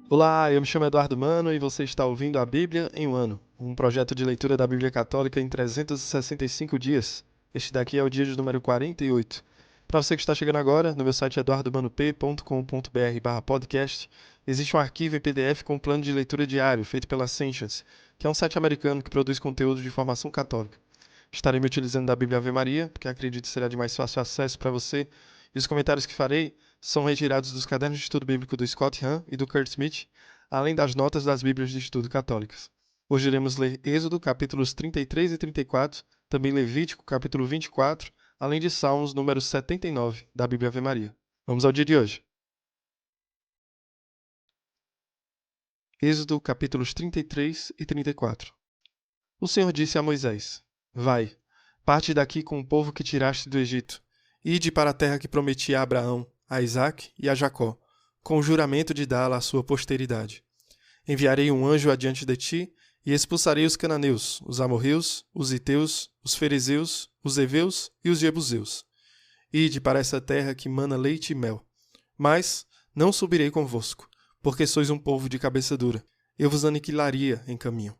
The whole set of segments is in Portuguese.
Olá, eu me chamo Eduardo Mano e você está ouvindo a Bíblia em um ano, um projeto de leitura da Bíblia Católica em 365 dias. Este daqui é o dia de número 48. Para você que está chegando agora, no meu site eduardomanop.com.br/podcast, existe um arquivo em PDF com um plano de leitura diário feito pela Sentience, que é um site americano que produz conteúdo de formação católica. Estarei me utilizando da Bíblia Ave Maria, porque acredito que será de mais fácil acesso para você, e os comentários que farei são retirados dos cadernos de estudo bíblico do Scott Hahn e do Kurt Smith, além das notas das Bíblias de estudo católicas. Hoje iremos ler Êxodo, capítulos 33 e 34, também Levítico, capítulo 24, além de Salmos, número 79, da Bíblia Ave Maria. Vamos ao dia de hoje. Êxodo, capítulos 33 e 34. O Senhor disse a Moisés: Vai, parte daqui com o povo que tiraste do Egito. Ide para a terra que prometi a Abraão, a Isaque e a Jacó, com o juramento de dá-la à sua posteridade. Enviarei um anjo adiante de ti, e expulsarei os cananeus, os amorreus, os iteus, os ferezeus, os heveus e os jebuseus. Ide para essa terra que mana leite e mel. Mas não subirei convosco, porque sois um povo de cabeça dura. Eu vos aniquilaria em caminho.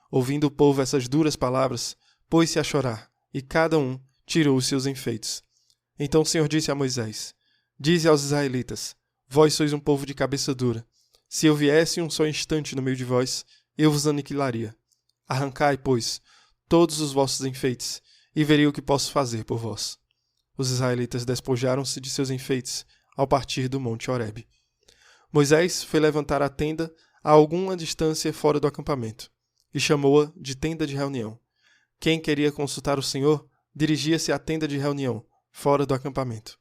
Ouvindo o povo essas duras palavras, pôs-se a chorar, e cada um tirou os seus enfeites. Então o Senhor disse a Moisés: Dize aos israelitas: Vós sois um povo de cabeça dura. Se eu viesse um só instante no meio de vós, eu vos aniquilaria. Arrancai, pois, todos os vossos enfeites, e verei o que posso fazer por vós. Os israelitas despojaram-se de seus enfeites ao partir do monte Horebe. Moisés foi levantar a tenda a alguma distância fora do acampamento, e chamou-a de tenda de reunião. Quem queria consultar o Senhor dirigia-se à tenda de reunião, fora do acampamento.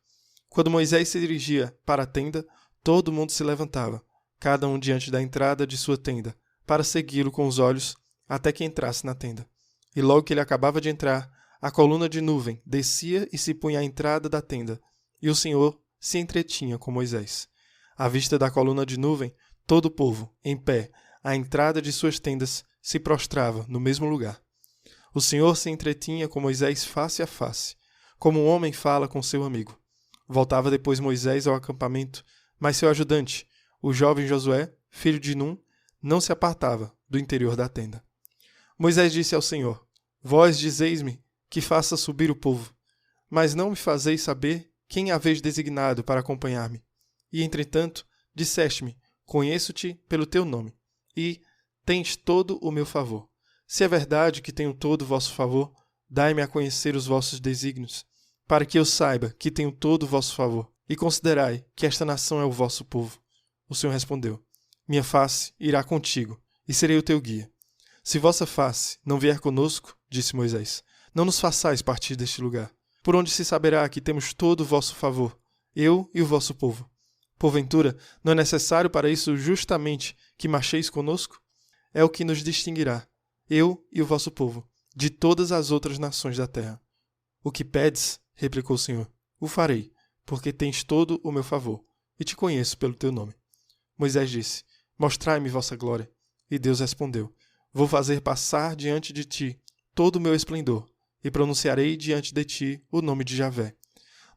Quando Moisés se dirigia para a tenda, todo mundo se levantava, cada um diante da entrada de sua tenda, para segui-lo com os olhos até que entrasse na tenda. E logo que ele acabava de entrar, a coluna de nuvem descia e se punha à entrada da tenda, e o Senhor se entretinha com Moisés. À vista da coluna de nuvem, todo o povo, em pé, à entrada de suas tendas, se prostrava no mesmo lugar. O Senhor se entretinha com Moisés face a face, como um homem fala com seu amigo. Voltava depois Moisés ao acampamento, mas seu ajudante, o jovem Josué, filho de Num, não se apartava do interior da tenda. Moisés disse ao Senhor: Vós dizeis-me que faça subir o povo, mas não me fazeis saber quem haveis designado para acompanhar-me. E, entretanto, disseste-me: Conheço-te pelo teu nome, e tens todo o meu favor. Se é verdade que tenho todo o vosso favor, dai-me a conhecer os vossos desígnios, para que eu saiba que tenho todo o vosso favor, e considerai que esta nação é o vosso povo. O Senhor respondeu: Minha face irá contigo, e serei o teu guia. Se vossa face não vier conosco, disse Moisés, não nos façais partir deste lugar. Por onde se saberá que temos todo o vosso favor, eu e o vosso povo? Porventura, não é necessário para isso justamente que marcheis conosco? É o que nos distinguirá, eu e o vosso povo, de todas as outras nações da terra. O que pedes, replicou o Senhor, o farei, porque tens todo o meu favor, e te conheço pelo teu nome. Moisés disse: Mostrai-me vossa glória. E Deus respondeu: Vou fazer passar diante de ti todo o meu esplendor, e pronunciarei diante de ti o nome de Javé.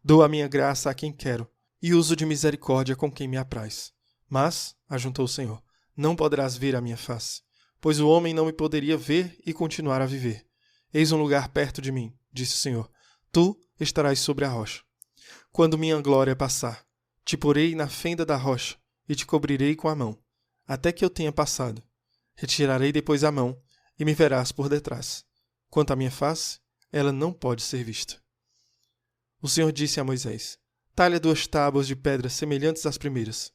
Dou a minha graça a quem quero, e uso de misericórdia com quem me apraz. Mas, ajuntou o Senhor, não poderás ver a minha face, pois o homem não me poderia ver e continuar a viver. Eis um lugar perto de mim, disse o Senhor. Tu estarás sobre a rocha. Quando minha glória passar, te porei na fenda da rocha e te cobrirei com a mão, até que eu tenha passado. Retirarei depois a mão e me verás por detrás. Quanto à minha face, ela não pode ser vista. O Senhor disse a Moisés: Talha 2 tábuas de pedra semelhantes às primeiras.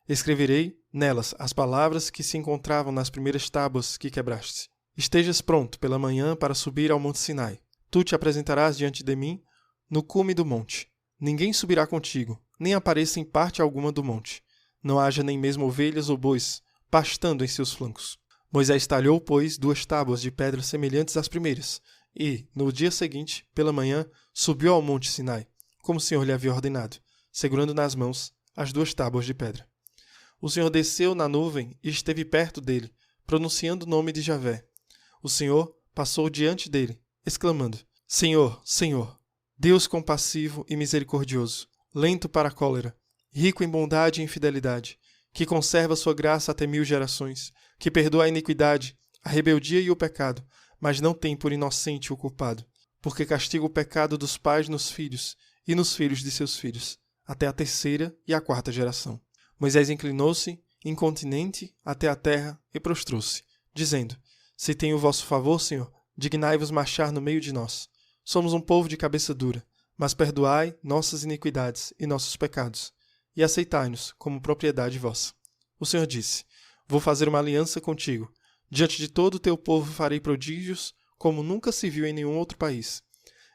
Escreverei nelas as palavras que se encontravam nas primeiras tábuas que quebraste. Estejas pronto pela manhã para subir ao monte Sinai. Tu te apresentarás diante de mim no cume do monte. Ninguém subirá contigo, nem apareça em parte alguma do monte. Não haja nem mesmo ovelhas ou bois, pastando em seus flancos. Moisés talhou, pois, 2 tábuas de pedra semelhantes às primeiras, e, no dia seguinte, pela manhã, subiu ao monte Sinai, como o Senhor lhe havia ordenado, segurando nas mãos as 2 tábuas de pedra. O Senhor desceu na nuvem e esteve perto dele, pronunciando o nome de Javé. O Senhor passou diante dele, exclamando: Senhor, Senhor, Deus compassivo e misericordioso, lento para a cólera, rico em bondade e em fidelidade, que conserva sua graça até 1000 gerações, que perdoa a iniquidade, a rebeldia e o pecado, mas não tem por inocente o culpado, porque castiga o pecado dos pais nos filhos e nos filhos de seus filhos, até a 3ª e a 4ª geração. Moisés inclinou-se, incontinente, até a terra e prostrou-se, dizendo: Se tem o vosso favor, Senhor, dignai-vos marchar no meio de nós. Somos um povo de cabeça dura, mas perdoai nossas iniquidades e nossos pecados, e aceitai-nos como propriedade vossa. O Senhor disse: Vou fazer uma aliança contigo. Diante de todo o teu povo farei prodígios, como nunca se viu em nenhum outro país,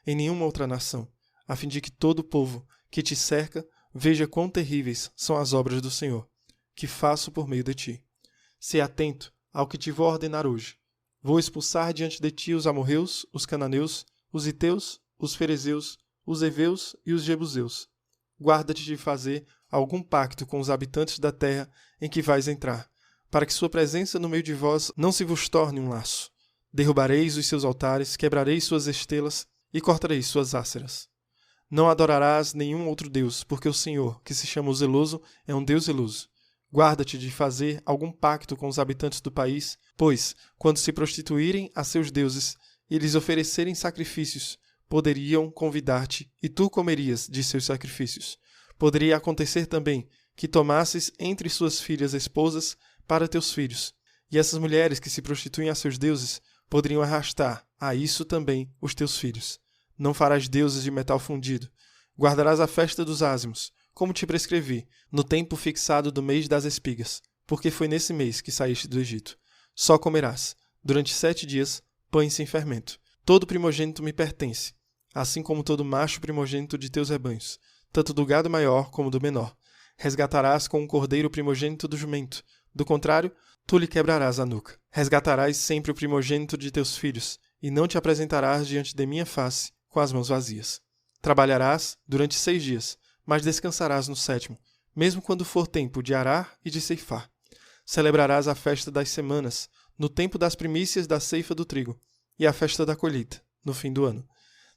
em nenhuma outra nação, a fim de que todo o povo que te cerca veja quão terríveis são as obras do Senhor, que faço por meio de ti. Se atento ao que te vou ordenar hoje. Vou expulsar diante de ti os amorreus, os cananeus, os heteus, os ferezeus, os heveus e os jebuseus. Guarda-te de fazer algum pacto com os habitantes da terra em que vais entrar, para que sua presença no meio de vós não se vos torne um laço. Derrubareis os seus altares, quebrareis suas estelas e cortareis suas áceras. Não adorarás nenhum outro Deus, porque o Senhor, que se chama o Zeloso, é um Deus zeloso. Guarda-te de fazer algum pacto com os habitantes do país, pois, quando se prostituírem a seus deuses e lhes oferecerem sacrifícios, poderiam convidar-te, e tu comerias de seus sacrifícios. Poderia acontecer também que tomasses entre suas filhas esposas para teus filhos, e essas mulheres que se prostituem a seus deuses poderiam arrastar a isso também os teus filhos. Não farás deuses de metal fundido. Guardarás a festa dos ázimos, como te prescrevi, no tempo fixado do mês das espigas, porque foi nesse mês que saíste do Egito. Só comerás, durante 7 dias, pães sem fermento. Todo primogênito me pertence, assim como todo macho primogênito de teus rebanhos, tanto do gado maior como do menor. Resgatarás com um cordeiro primogênito do jumento. Do contrário, tu lhe quebrarás a nuca. Resgatarás sempre o primogênito de teus filhos, e não te apresentarás diante de minha face com as mãos vazias. Trabalharás durante 6 dias, mas descansarás no 7º, mesmo quando for tempo de arar e de ceifar. Celebrarás a festa das semanas, no tempo das primícias da ceifa do trigo, e a festa da colheita, no fim do ano.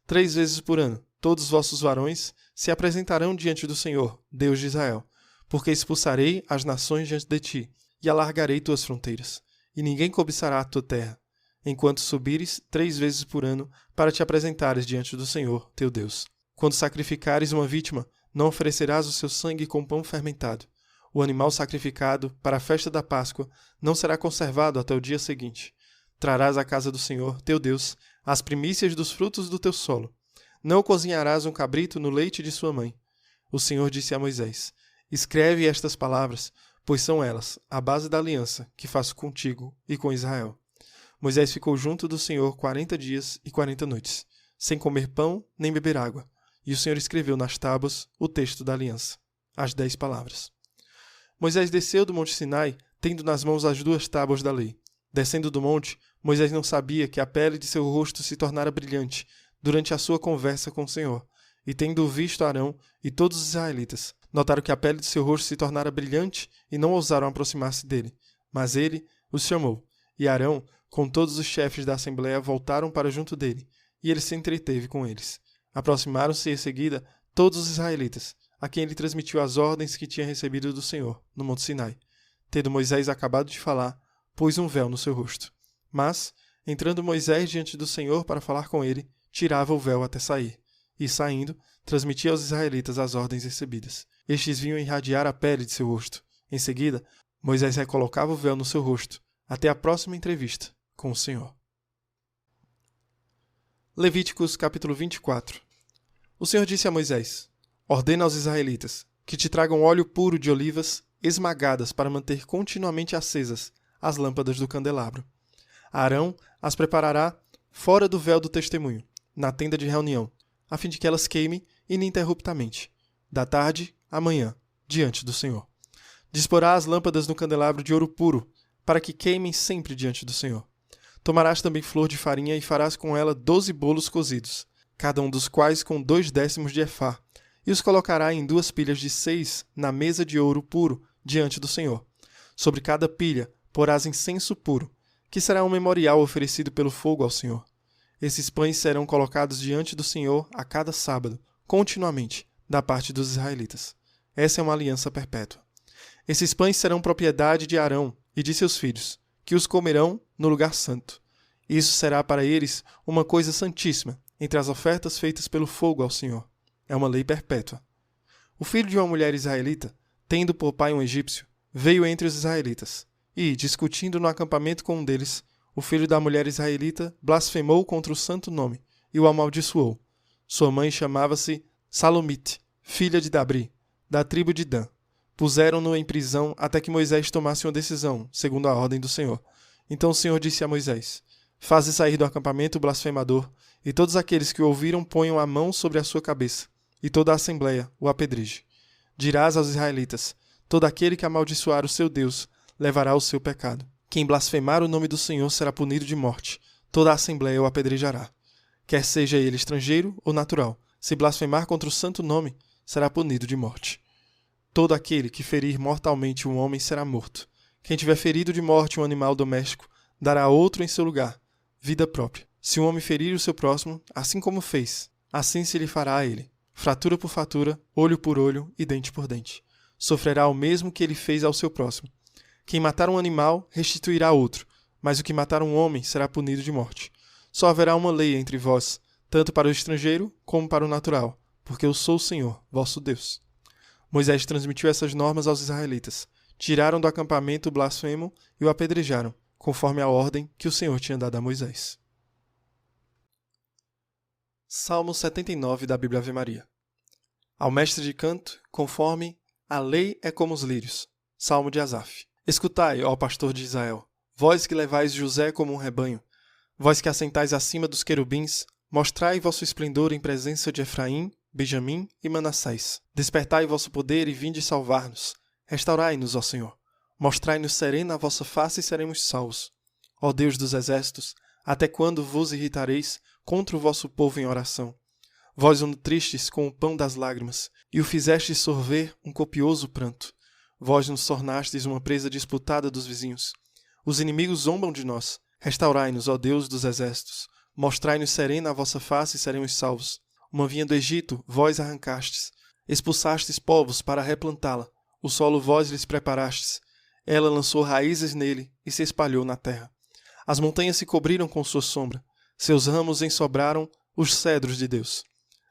3 vezes por ano, todos os vossos varões se apresentarão diante do Senhor, Deus de Israel, porque expulsarei as nações diante de ti, e alargarei tuas fronteiras, e ninguém cobiçará a tua terra, enquanto subires 3 vezes por ano para te apresentares diante do Senhor, teu Deus. Quando sacrificares uma vítima, não oferecerás o seu sangue com pão fermentado. O animal sacrificado para a festa da Páscoa não será conservado até o dia seguinte. Trarás à casa do Senhor, teu Deus, as primícias dos frutos do teu solo. Não cozinharás um cabrito no leite de sua mãe. O Senhor disse a Moisés: Escreve estas palavras, pois são elas a base da aliança que faço contigo e com Israel. Moisés ficou junto do Senhor 40 dias e 40 noites, sem comer pão nem beber água. E o Senhor escreveu nas tábuas o texto da aliança, as 10 palavras. Moisés desceu do monte Sinai, tendo nas mãos as 2 tábuas da lei. Descendo do monte, Moisés não sabia que a pele de seu rosto se tornara brilhante durante a sua conversa com o Senhor. E tendo visto Arão e todos os israelitas, notaram que a pele de seu rosto se tornara brilhante e não ousaram aproximar-se dele. Mas ele os chamou, e Arão, com todos os chefes da assembleia, voltaram para junto dele, e ele se entreteve com eles. Aproximaram-se em seguida todos os israelitas, a quem ele transmitiu as ordens que tinha recebido do Senhor, no monte Sinai. Tendo Moisés acabado de falar, pôs um véu no seu rosto. Mas, entrando Moisés diante do Senhor para falar com ele, tirava o véu até sair, e, saindo, transmitia aos israelitas as ordens recebidas. Estes vinham irradiar a pele de seu rosto. Em seguida, Moisés recolocava o véu no seu rosto, até a próxima entrevista com o Senhor. Levíticos capítulo 24. O Senhor disse a Moisés: Ordena aos israelitas que te tragam óleo puro de olivas esmagadas para manter continuamente acesas as lâmpadas do candelabro. Arão as preparará fora do véu do testemunho, na tenda de reunião, a fim de que elas queimem ininterruptamente, da tarde à manhã, diante do Senhor. Disporá as lâmpadas no candelabro de ouro puro, para que queimem sempre diante do Senhor. Tomarás também flor de farinha e farás com ela 12 bolos cozidos, cada um dos quais com 2/10 de efá, e os colocará em 2 pilhas de 6 na mesa de ouro puro diante do Senhor. Sobre cada pilha porás incenso puro, que será um memorial oferecido pelo fogo ao Senhor. Esses pães serão colocados diante do Senhor a cada sábado, continuamente, da parte dos israelitas. Essa é uma aliança perpétua. Esses pães serão propriedade de Arão e de seus filhos, que os comerão no lugar santo. Isso será para eles uma coisa santíssima, entre as ofertas feitas pelo fogo ao Senhor. É uma lei perpétua. O filho de uma mulher israelita, tendo por pai um egípcio, veio entre os israelitas, e, discutindo no acampamento com um deles, o filho da mulher israelita blasfemou contra o santo nome e o amaldiçoou. Sua mãe chamava-se Salomite, filha de Dabri, da tribo de Dan. Puseram-no em prisão até que Moisés tomasse uma decisão, segundo a ordem do Senhor. Então o Senhor disse a Moisés: Faze sair do acampamento o blasfemador, e todos aqueles que o ouviram ponham a mão sobre a sua cabeça, e toda a assembleia o apedreje. Dirás aos israelitas: Todo aquele que amaldiçoar o seu Deus levará o seu pecado. Quem blasfemar o nome do Senhor será punido de morte. Toda a assembleia o apedrejará. Quer seja ele estrangeiro ou natural, se blasfemar contra o santo nome, será punido de morte. Todo aquele que ferir mortalmente um homem será morto. Quem tiver ferido de morte um animal doméstico, dará outro em seu lugar, vida própria. Se um homem ferir o seu próximo, assim como fez, assim se lhe fará a ele. Fratura por fratura, olho por olho e dente por dente. Sofrerá o mesmo que ele fez ao seu próximo. Quem matar um animal, restituirá outro, mas o que matar um homem será punido de morte. Só haverá uma lei entre vós, tanto para o estrangeiro como para o natural, porque eu sou o Senhor, vosso Deus. Moisés transmitiu essas normas aos israelitas. Tiraram do acampamento o blasfemo e o apedrejaram, conforme a ordem que o Senhor tinha dado a Moisés. Salmo 79 da Bíblia Ave Maria. Ao mestre de canto, conforme a lei é como os lírios. Salmo de Asaf. Escutai, ó pastor de Israel, vós que levais José como um rebanho, vós que assentais acima dos querubins, mostrai vosso esplendor em presença de Efraim, Benjamim e Manassés. Despertai vosso poder e vinde salvar-nos. Restaurai-nos, ó Senhor. Mostrai-nos serena a vossa face e seremos salvos. Ó Deus dos exércitos, até quando vos irritareis contra o vosso povo em oração? Vós o nutristes com o pão das lágrimas, e o fizestes sorver um copioso pranto. Vós nos tornastes uma presa disputada dos vizinhos. Os inimigos zombam de nós. Restaurai-nos, ó Deus dos exércitos. Mostrai-nos serena a vossa face e seremos salvos. Uma vinha do Egito, vós arrancastes. Expulsastes povos para replantá-la. O solo vós lhes preparastes. Ela lançou raízes nele e se espalhou na terra. As montanhas se cobriram com sua sombra. Seus ramos ensobraram os cedros de Deus.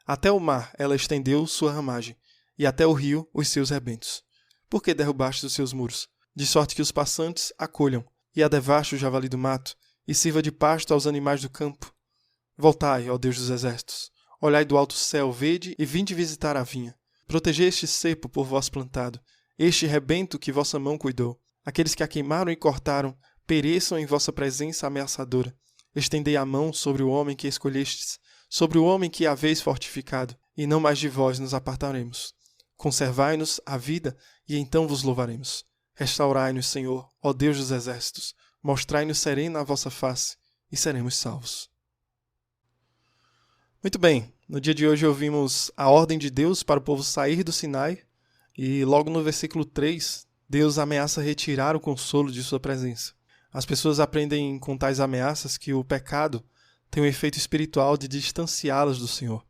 Até o mar ela estendeu sua ramagem, e até o rio os seus rebentos. Por que derrubaste os seus muros? De sorte que os passantes acolham, e a devaste o javali do mato, e sirva de pasto aos animais do campo. Voltai, ó Deus dos exércitos. Olhai do alto céu, vede e vinde visitar a vinha. Protegei este cepo por vós plantado, este rebento que vossa mão cuidou. Aqueles que a queimaram e cortaram, pereçam em vossa presença ameaçadora. Estendei a mão sobre o homem que escolhestes, sobre o homem que haveis fortificado, e não mais de vós nos apartaremos. Conservai-nos a vida, e então vos louvaremos. Restaurai-nos, Senhor, ó Deus dos exércitos. Mostrai-nos serena a vossa face, e seremos salvos. Muito bem, no dia de hoje ouvimos a ordem de Deus para o povo sair do Sinai, e logo no versículo 3, Deus ameaça retirar o consolo de sua presença. As pessoas aprendem com tais ameaças que o pecado tem um efeito espiritual de distanciá-las do Senhor.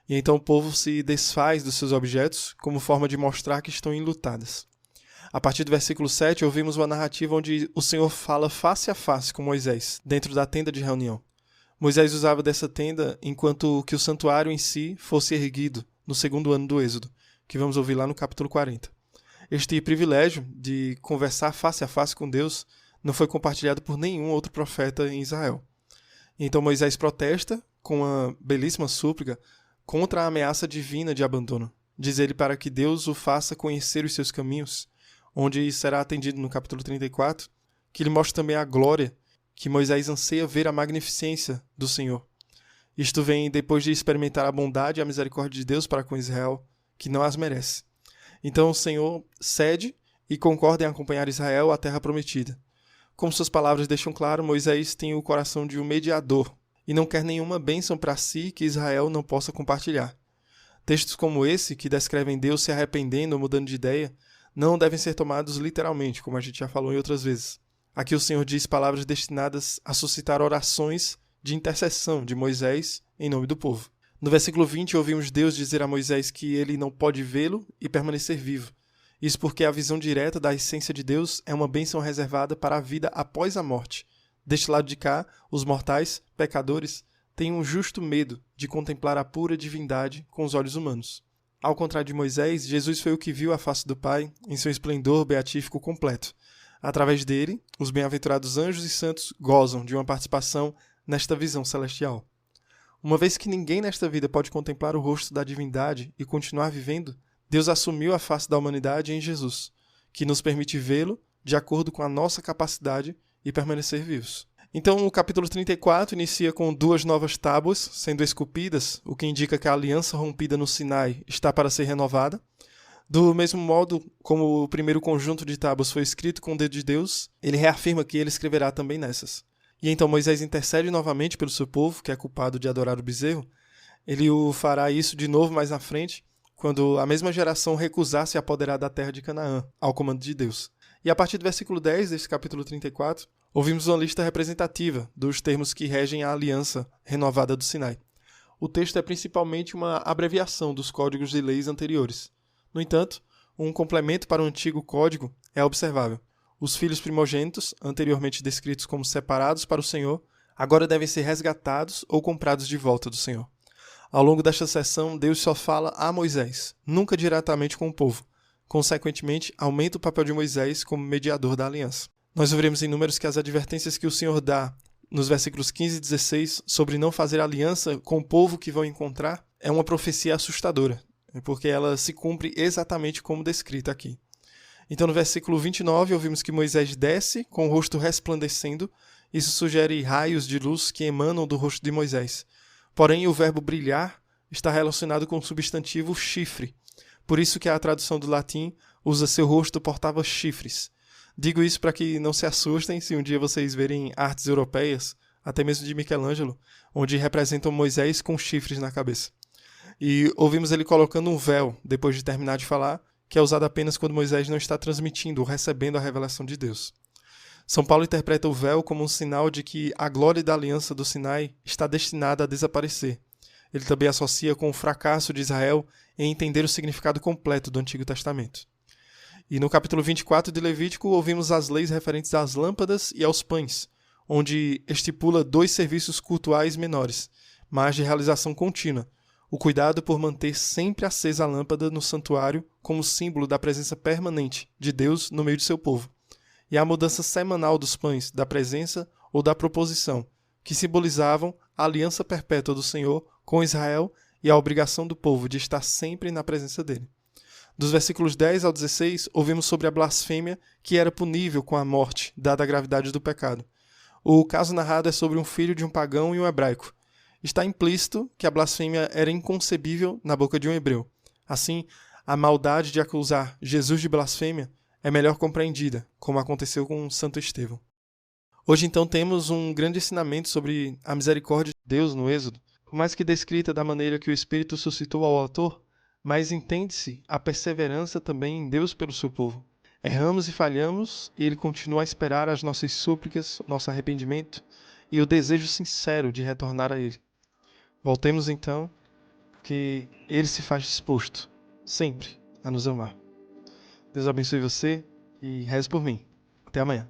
E então o povo se desfaz dos seus objetos como forma de mostrar que estão enlutadas. A partir do versículo 7, ouvimos uma narrativa onde o Senhor fala face a face com Moisés, dentro da tenda de reunião. Moisés usava dessa tenda enquanto que o santuário em si fosse erguido no segundo ano do Êxodo, que vamos ouvir lá no capítulo 40. Este privilégio de conversar face a face com Deus não foi compartilhado por nenhum outro profeta em Israel. Então Moisés protesta com uma belíssima súplica contra a ameaça divina de abandono. Diz ele para que Deus o faça conhecer os seus caminhos, onde será atendido no capítulo 34, que ele mostra também a glória que Moisés anseia ver a magnificência do Senhor. Isto vem depois de experimentar a bondade e a misericórdia de Deus para com Israel, que não as merece. Então o Senhor cede e concorda em acompanhar Israel à terra prometida. Como suas palavras deixam claro, Moisés tem o coração de um mediador e não quer nenhuma bênção para si que Israel não possa compartilhar. Textos como esse, que descrevem Deus se arrependendo ou mudando de ideia, não devem ser tomados literalmente, como a gente já falou em outras vezes. Aqui o Senhor diz palavras destinadas a suscitar orações de intercessão de Moisés em nome do povo. No versículo 20, ouvimos Deus dizer a Moisés que ele não pode vê-lo e permanecer vivo. Isso porque a visão direta da essência de Deus é uma bênção reservada para a vida após a morte. Deste lado de cá, os mortais, pecadores, têm um justo medo de contemplar a pura divindade com os olhos humanos. Ao contrário de Moisés, Jesus foi o que viu a face do Pai em seu esplendor beatífico completo. Através dele, os bem-aventurados anjos e santos gozam de uma participação nesta visão celestial. Uma vez que ninguém nesta vida pode contemplar o rosto da divindade e continuar vivendo, Deus assumiu a face da humanidade em Jesus, que nos permite vê-lo de acordo com a nossa capacidade e permanecer vivos. Então, o capítulo 34 inicia com 2 novas tábuas sendo esculpidas, o que indica que a aliança rompida no Sinai está para ser renovada. Do mesmo modo como o primeiro conjunto de tábuas foi escrito com o dedo de Deus, ele reafirma que ele escreverá também nessas. E então Moisés intercede novamente pelo seu povo, que é culpado de adorar o bezerro. Ele o fará isso de novo mais na frente, quando a mesma geração recusar se apoderar da terra de Canaã, ao comando de Deus. E a partir do versículo 10 desse capítulo 34, ouvimos uma lista representativa dos termos que regem a aliança renovada do Sinai. O texto é principalmente uma abreviação dos códigos de leis anteriores. No entanto, um complemento para o antigo código é observável. Os filhos primogênitos, anteriormente descritos como separados para o Senhor, agora devem ser resgatados ou comprados de volta do Senhor. Ao longo desta sessão, Deus só fala a Moisés, nunca diretamente com o povo. Consequentemente, aumenta o papel de Moisés como mediador da aliança. Nós veremos em Números que as advertências que o Senhor dá nos versículos 15 e 16 sobre não fazer aliança com o povo que vão encontrar é uma profecia assustadora, porque ela se cumpre exatamente como descrita aqui. Então, no versículo 29, ouvimos que Moisés desce com o rosto resplandecendo. Isso sugere raios de luz que emanam do rosto de Moisés. Porém, o verbo brilhar está relacionado com o substantivo chifre. Por isso que a tradução do latim usa seu rosto portava chifres. Digo isso para que não se assustem se um dia vocês verem artes europeias, até mesmo de Michelangelo, onde representam Moisés com chifres na cabeça. E ouvimos ele colocando um véu, depois de terminar de falar, que é usado apenas quando Moisés não está transmitindo ou recebendo a revelação de Deus. São Paulo interpreta o véu como um sinal de que a glória da aliança do Sinai está destinada a desaparecer. Ele também associa com o fracasso de Israel em entender o significado completo do Antigo Testamento. E no capítulo 24 de Levítico, ouvimos as leis referentes às lâmpadas e aos pães, onde estipula 2 serviços cultuais menores, mas de realização contínua: o cuidado por manter sempre acesa a lâmpada no santuário como símbolo da presença permanente de Deus no meio de seu povo, e a mudança semanal dos pães, da presença ou da proposição, que simbolizavam a aliança perpétua do Senhor com Israel e a obrigação do povo de estar sempre na presença dele. Dos versículos 10 ao 16, ouvimos sobre a blasfêmia que era punível com a morte, dada a gravidade do pecado. O caso narrado é sobre um filho de um pagão e um hebraico. Está implícito que a blasfêmia era inconcebível na boca de um hebreu. Assim, a maldade de acusar Jesus de blasfêmia é melhor compreendida, como aconteceu com Santo Estevão. Hoje, então, temos um grande ensinamento sobre a misericórdia de Deus no Êxodo. Por mais que descrita da maneira que o Espírito suscitou ao autor, mas entende-se a perseverança também em Deus pelo seu povo. Erramos e falhamos, e Ele continua a esperar as nossas súplicas, nosso arrependimento e o desejo sincero de retornar a Ele. Voltemos então, que Ele se faz disposto, sempre, a nos amar. Deus abençoe você e reze por mim. Até amanhã.